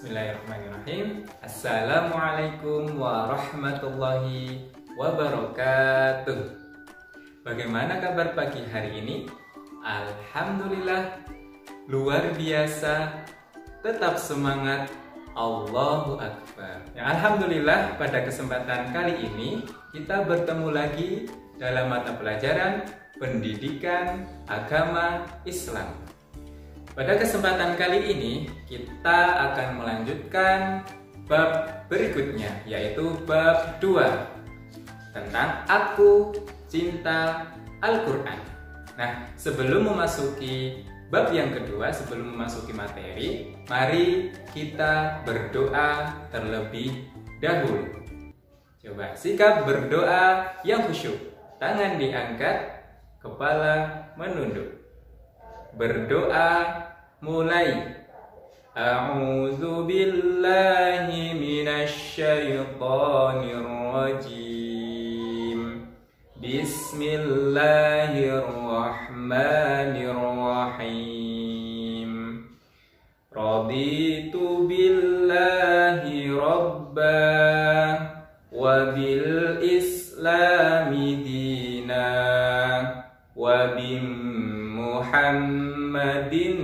Bismillahirrahmanirrahim. Assalamualaikum warahmatullahi wabarakatuh. Bagaimana kabar pagi hari ini? Alhamdulillah, luar biasa, tetap semangat, Allahu Akbar. Ya, Alhamdulillah, pada kesempatan kali ini kita bertemu lagi dalam mata pelajaran Pendidikan Agama Islam. Pada kesempatan kali ini kita akan melanjutkan bab berikutnya, yaitu bab 2 tentang Aku Cinta Al-Quran. Nah, sebelum memasuki bab yang kedua, sebelum memasuki materi, mari kita berdoa terlebih dahulu. Coba sikap berdoa yang khusyuk, tangan diangkat, kepala menunduk. Berdoa mulai. A'udzu billahi minasy syaithanir rajim. Bismillahirrahmanirrahim. Raditu billahi rabba wa bil islami dina wa bim Muhammadin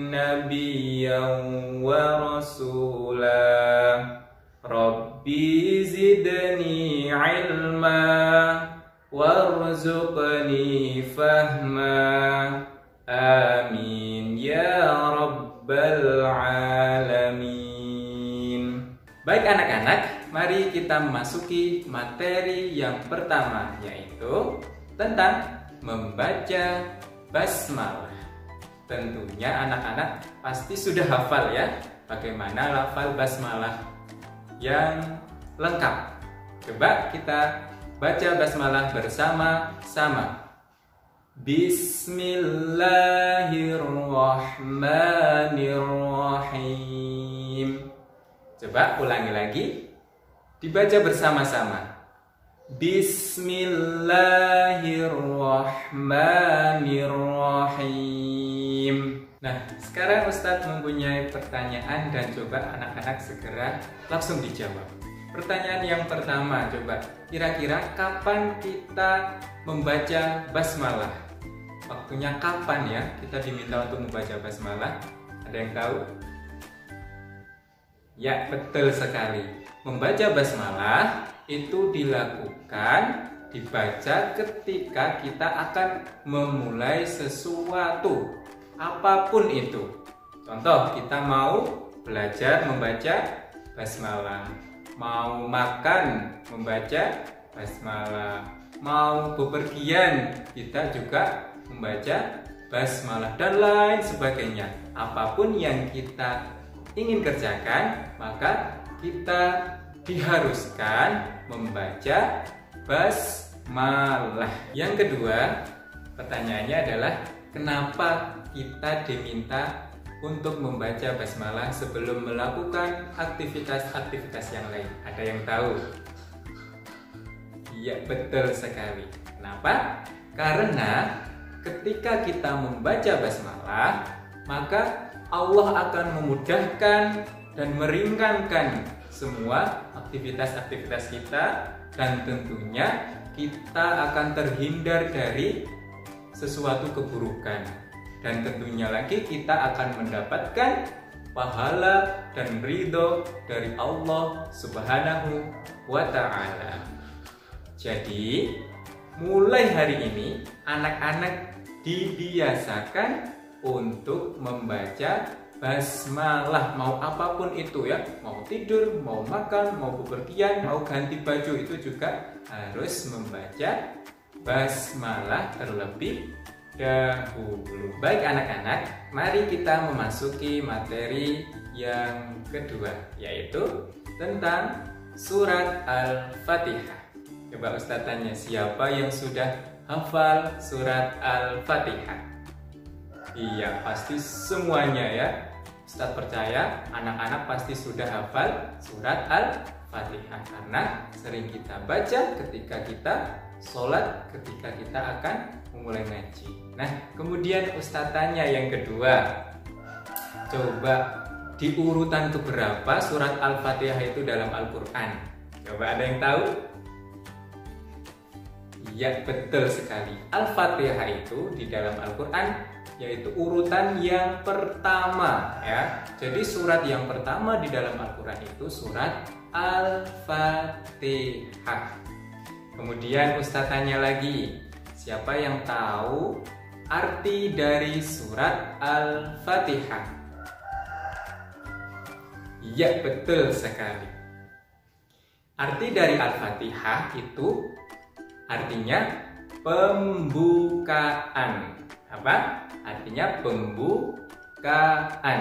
nabiyyan wa rasulah. Rabbi zidni ilma warzuqni fahma. Amin ya rabbal alamin. Baik anak-anak, mari kita memasuki materi yang pertama, yaitu tentang membaca basmalah. Tentunya anak-anak pasti sudah hafal ya bagaimana lafal basmalah yang lengkap. Coba kita baca basmalah bersama-sama. Bismillahirrahmanirrahim. Coba ulangi lagi. Dibaca bersama-sama. Bismillahirrahmanirrahim. Nah, sekarang Ustadz mempunyai pertanyaan dan coba anak-anak segera langsung dijawab. Pertanyaan yang pertama, coba kira-kira kapan kita membaca basmalah? Waktunya kapan ya kita diminta untuk membaca basmalah? Ada yang tahu? Ya, betul sekali. Membaca basmalah itu dibaca ketika kita akan memulai sesuatu, apapun itu. Contoh, kita mau belajar membaca basmalah, mau makan membaca basmalah, mau bepergian kita juga membaca basmalah, dan lain sebagainya. Apapun yang kita ingin kerjakan, maka kita diharuskan membaca basmalah. Yang kedua, pertanyaannya adalah kenapa kita diminta untuk membaca basmalah sebelum melakukan aktivitas-aktivitas yang lain? Ada yang tahu? Iya, betul sekali. Kenapa? Karena ketika kita membaca basmalah, maka Allah akan memudahkan dan meringankan semua aktivitas-aktivitas kita, dan tentunya kita akan terhindar dari sesuatu keburukan, dan tentunya lagi kita akan mendapatkan pahala dan ridho dari Allah Subhanahu wa Ta'ala. Jadi mulai hari ini anak-anak dibiasakan untuk membaca basmalah, mau apapun itu ya, mau tidur, mau makan, mau bepergian, mau ganti baju, itu juga harus membaca basmalah terlebih dahulu. Baik anak-anak, mari kita memasuki materi yang kedua, yaitu tentang surat Al-Fatihah. Coba Ustaz tanya, siapa yang sudah hafal surat Al-Fatihah? Iya, pasti semuanya ya. Ustaz percaya anak-anak pasti sudah hafal surat Al-Fatihah, karena sering kita baca ketika kita sholat, ketika kita akan memulai ngaji. Nah, kemudian Ustaz tanya yang kedua, coba di urutan keberapa surat Al-Fatihah itu dalam Al-Quran? Coba ada yang tahu? Ya, betul sekali. Al-Fatihah itu di dalam Al-Quran yaitu urutan yang pertama ya. Jadi surat yang pertama di dalam Al-Quran itu surat Al-Fatihah. Kemudian Ustaz tanya lagi, siapa yang tahu arti dari surat Al-Fatihah? Ya, betul sekali. Arti dari Al-Fatihah itu artinya pembukaan. Apa? Artinya pembukaan.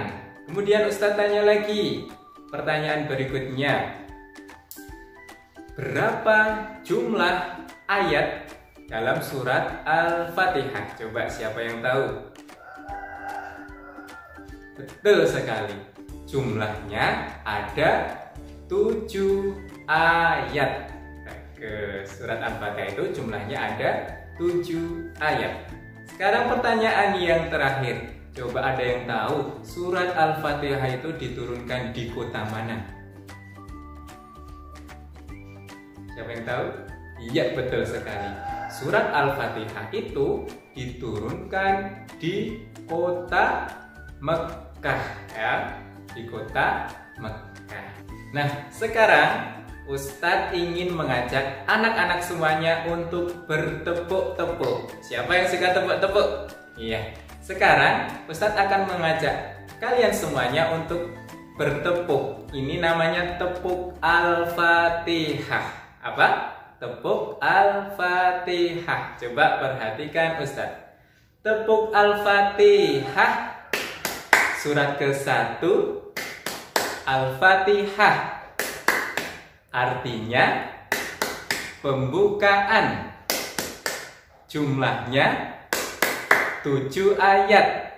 Kemudian Ustaz tanya lagi, pertanyaan berikutnya. Berapa jumlah ayat dalam surat Al-Fatihah? Coba siapa yang tahu? Betul sekali. Jumlahnya ada 7 ayat. Ke surat Al-Fatihah itu jumlahnya ada 7 ayat. Sekarang pertanyaan yang terakhir. Coba ada yang tahu surat Al-Fatihah itu diturunkan di kota mana? Siapa yang tahu? Iya, betul sekali. Surat Al-Fatihah itu diturunkan di kota Mekkah ya, di kota Mekkah. Nah, sekarang Ustadz ingin mengajak anak-anak semuanya untuk bertepuk-tepuk. Siapa yang suka tepuk-tepuk? Iya. Sekarang Ustadz akan mengajak kalian semuanya untuk bertepuk. Ini namanya tepuk Al-Fatihah. Apa? Tepuk Al-Fatihah. Coba perhatikan Ustadz. Tepuk Al-Fatihah. Surat ke-1 Al-Fatihah. Artinya pembukaan. Jumlahnya 7 ayat.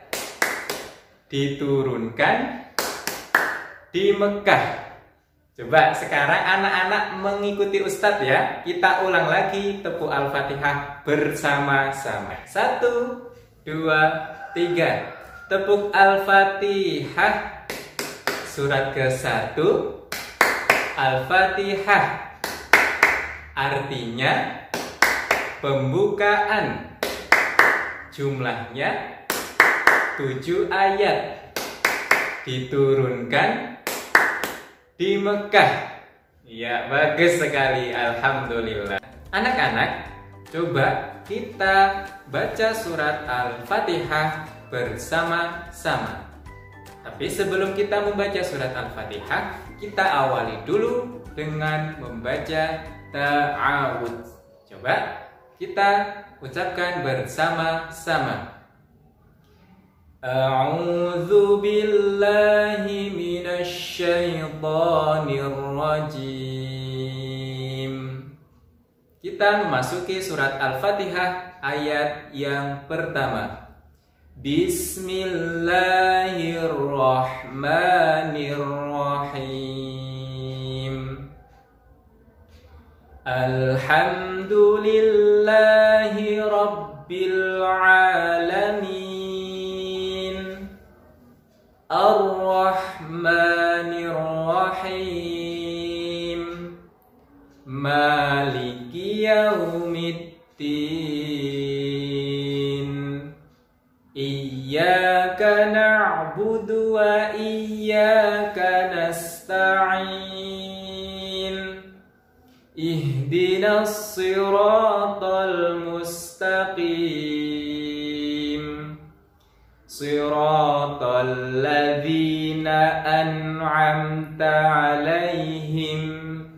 Diturunkan di Mekah. Coba sekarang anak-anak mengikuti Ustadz ya. Kita ulang lagi tepuk Al-Fatihah bersama-sama. 1, 2, 3. Tepuk Al-Fatihah. Surat ke-1 Al-Fatihah. Artinya pembukaan. Jumlahnya 7 ayat. Diturunkan di Mekah. Ya, bagus sekali. Alhamdulillah. Anak-anak, coba kita baca surat Al-Fatihah bersama-sama. Tapi sebelum kita membaca surat Al-Fatihah, kita awali dulu dengan membaca ta'awudz. Coba kita ucapkan bersama-sama. A'udzu billahi minasy syaithanir rajim. Kita memasuki surat Al-Fatihah ayat yang pertama. Bismillahirrahmanirrahim. Alhamdulillahi rabbil alamin. Ar-Rahmanir-Rahim. Maliki yaumiddin. Iyyaka na'budu wa iyyaka nasta'in. Ihdinas siratal mustaqim. Siratal ladzina an'amta 'alaihim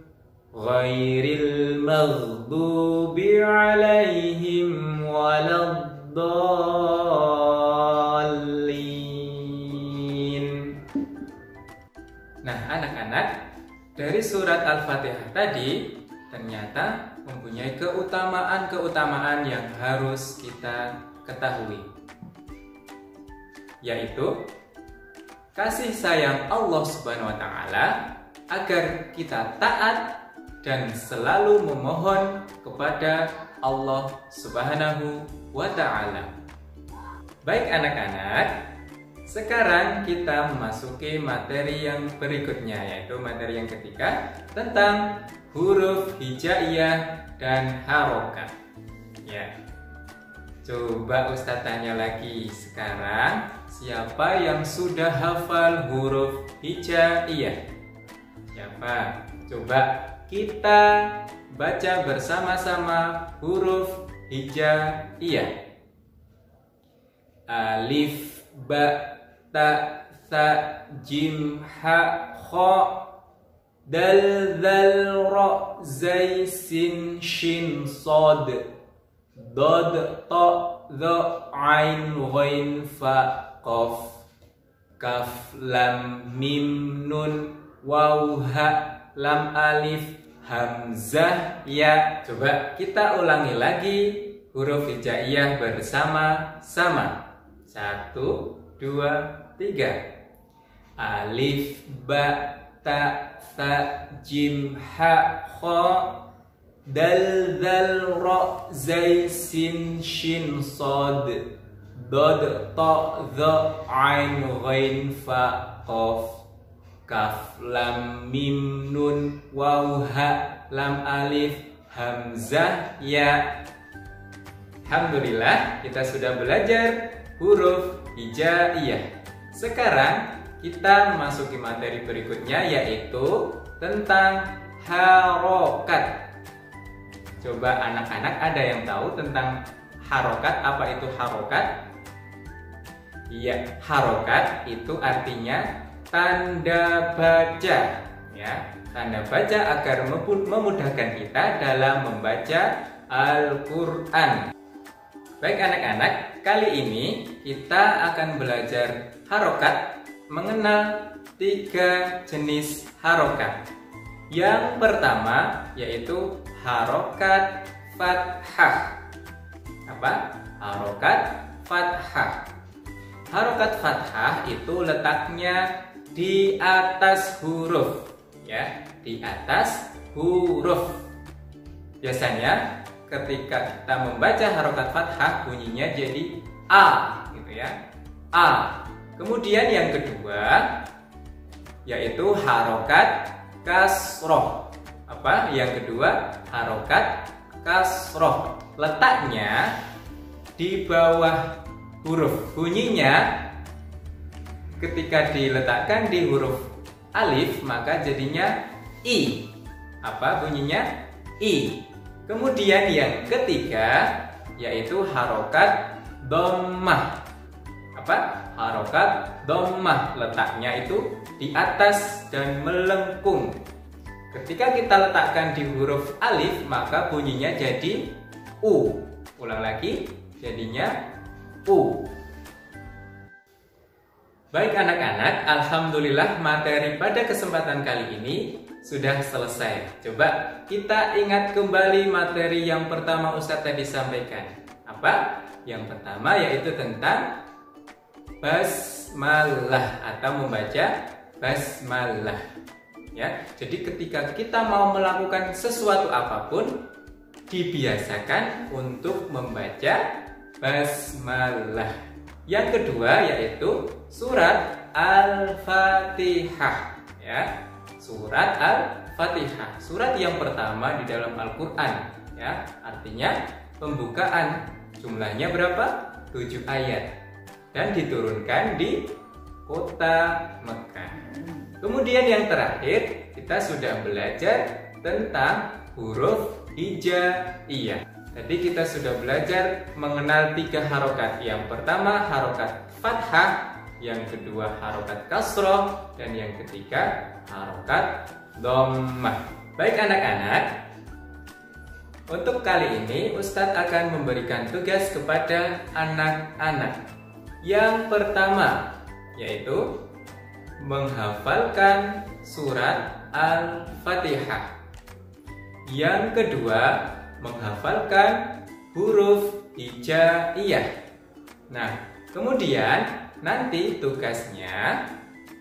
ghairil maghdubi 'alaihim waladdallin. Nah, anak-anak, dari surat Al-Fatihah tadi ternyata mempunyai keutamaan-keutamaan yang harus kita ketahui, yaitu kasih sayang Allah Subhanahu wa Ta'ala, agar kita taat dan selalu memohon kepada Allah Subhanahu wa Ta'ala. Baik anak-anak, Sekarang kita memasuki materi yang berikutnya, yaitu materi yang ketiga tentang huruf hijaiyah dan harokat. Ya, coba Ustadz tanya lagi sekarang, siapa yang sudah hafal huruf hijaiyah? Siapa? Coba kita baca bersama-sama huruf hijaiyah. Alif, ba, ta, tha, jim, ha, kha, dal, zal, ra, zai, sin, shin, sod, dod, ta, dha, ain, ghain, fa, qaf, kaf, lam, mim, nun, waw, ha, lam, alif, hamzah, ya. Coba kita ulangi lagi huruf hijaiyah bersama-sama. 1, 2, 3. Alif, ba, ta, tha, jim, ha, kha, dal, zal, ra, zai, sin, shin, sod, dod, ta, dha, ain, ghain, fa, qaf, kaf, lam, mim, nun, waw, ha, lam, alif, hamzah, ya. Alhamdulillah, kita sudah belajar huruf hijaiyah. Sekarang kita memasuki materi berikutnya, yaitu tentang harokat. Coba anak-anak ada yang tahu tentang harokat? Apa itu harokat? Iya, harokat itu artinya tanda baca, ya. Tanda baca agar memudahkan kita dalam membaca Al-Quran. Baik anak-anak, kali ini kita akan belajar harokat, mengenal 3 jenis harokat. Yang pertama yaitu harokat fathah. Apa? Harokat fathah. Harokat fathah itu letaknya di atas huruf, ya, di atas huruf. Biasanya ketika kita membaca harokat fathah bunyinya jadi A, gitu ya, A. Kemudian yang kedua yaitu harokat kasroh. Apa? Yang kedua harokat kasroh. Letaknya di bawah huruf. Bunyinya ketika diletakkan di huruf alif maka jadinya I. Apa bunyinya? I. Kemudian yang ketiga yaitu harokat dhammah. Apa? Harokat dhammah, letaknya itu di atas dan melengkung. Ketika kita letakkan di huruf alif maka bunyinya jadi U. Ulang lagi, jadinya U. Baik anak-anak, alhamdulillah materi pada kesempatan kali ini sudah selesai. Coba kita ingat kembali materi yang pertama Ustadz tadi sampaikan. Apa? Yang pertama yaitu tentang basmalah atau membaca basmalah. Ya, jadi ketika kita mau melakukan sesuatu apapun, dibiasakan untuk membaca basmalah. Yang kedua yaitu surat Al-Fatihah. Ya. Surat Al-Fatihah, surat yang pertama di dalam Al-Quran, ya, artinya pembukaan. Jumlahnya berapa? 7 ayat dan diturunkan di kota Mekah. Kemudian yang terakhir kita sudah belajar tentang huruf hijaiyah. Tadi kita sudah belajar mengenal 3 harokat. Yang pertama harokat fathah, yang kedua harokat kasroh, dan yang ketiga harokat dhammah. Baik anak-anak, untuk kali ini Ustadz akan memberikan tugas kepada anak-anak. Yang pertama yaitu menghafalkan surat Al-Fatihah. Yang kedua menghafalkan huruf hijaiyah. Nah, kemudian nanti tugasnya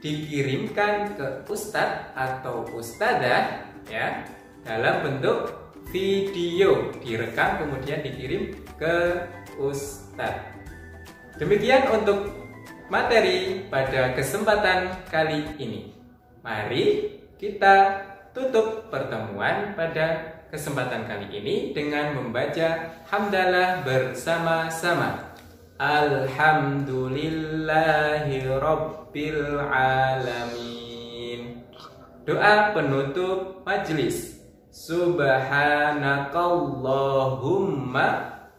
dikirimkan ke Ustadz atau Ustadzah, ya, dalam bentuk video, direkam kemudian dikirim ke Ustadz. Demikian untuk materi pada kesempatan kali ini. Mari kita tutup pertemuan pada kesempatan kali ini dengan membaca hamdalah bersama-sama. Alhamdulillahi Rabbil Alamin. Doa penutup majelis. Subhanakallahumma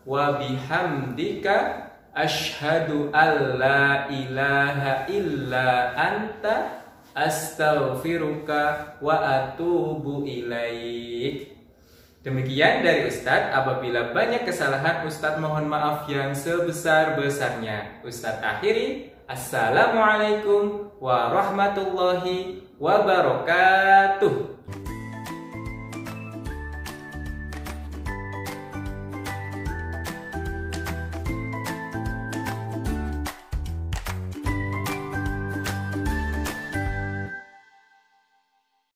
wa bihamdika asyhadu an la ilaha illa anta astaghfiruka wa atubu ilaik. Demikian dari Ustadz. Apabila banyak kesalahan, Ustadz mohon maaf yang sebesar-besarnya. Ustadz akhiri. Assalamualaikum warahmatullahi wabarakatuh.